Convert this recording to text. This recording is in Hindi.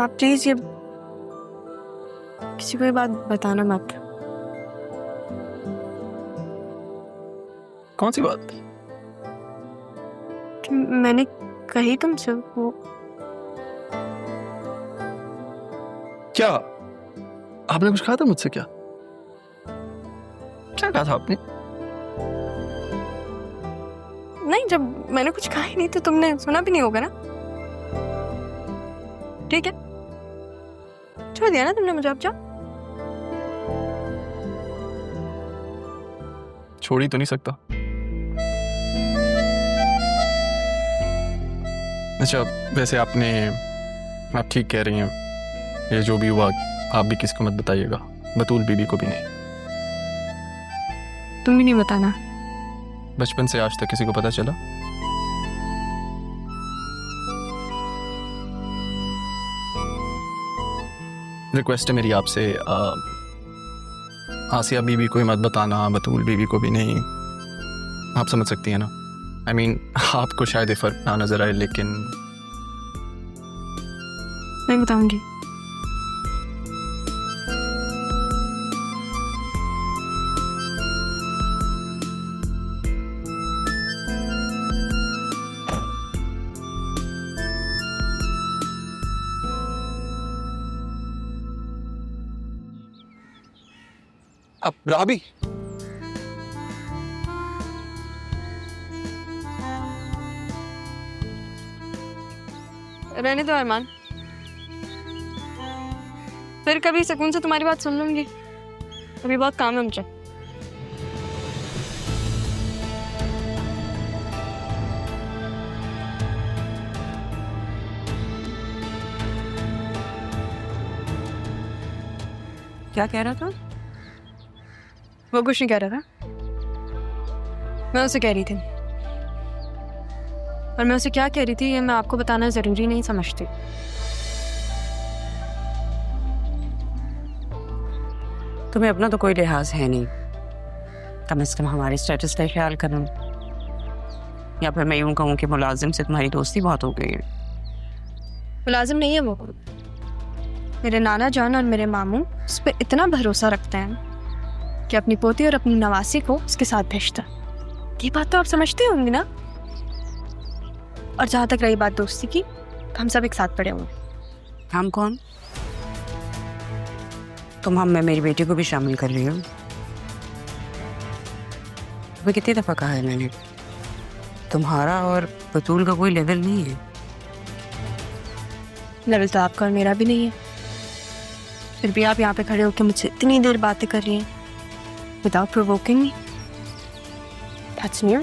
आप प्लीज ये किसी को ये बात बताना मत। कौन सी बात? कि मैंने कही तुमसे वो। क्या आपने कुछ कहा था मुझसे? क्या क्या कहा था आपने? नहीं, जब मैंने कुछ कहा ही नहीं तो तुमने सुना भी नहीं होगा ना। ठीक है, छोड़ दिया ना तुमने मुझे, अब जाओ। छोड़ ही तो नहीं सकता। अच्छा, वैसे आप ठीक कह रही हैं। ये जो भी हुआ आप भी किसी को मत बताइएगा, बतूल बीबी को भी नहीं। तुम भी नहीं बताना। बचपन से आज तक किसी को पता चला? रिक्वेस्ट है मेरी आपसे, आसिया बीबी को ही मत बताना, बतूल बीबी को भी नहीं। आप समझ सकती हैं ना। I mean, आपको शायद ये फर्क ना नजर आए, लेकिन नहीं बताऊंगी। अब राबी, रहने दो अरमान, फिर कभी सुकून से तुम्हारी बात सुन लूंगी। अभी बहुत काम है मुझे। क्या कह रहा था? वो कुछ नहीं कह रहा था, मैं उसे कह रही थी। और मैं उसे क्या कह रही थी ये मैं आपको बताना जरूरी नहीं समझती। तुम्हें अपना तो कोई लिहाज है नहीं, कम से कम हमारे स्टेटस का ख्याल करना। या फिर मैं यूं कहूँ कि मुलाजिम से तुम्हारी दोस्ती बहुत हो गई है। मुलाजिम नहीं है वो, मेरे नाना जान और मेरे मामू उस पर इतना भरोसा रखते हैं कि अपनी पोती और अपनी नवासी को उसके साथ भेजता। ये बात तो आप समझते होंगे ना। और जहाँ तक रही बात दोस्ती की, तो हम सब एक साथ पड़े होंगे। हम कौन? तुम हम में मेरी बेटी को भी शामिल कर रही हो। तुम्हें कितनी दफा कहा है मैंने, तुम्हारा और बतूल का कोई लेवल नहीं है। लेवल तो आपका और मेरा भी नहीं है, फिर भी आप यहाँ पे खड़े होकर मुझसे इतनी देर बातें कर रही हैं without provoking me. That's new.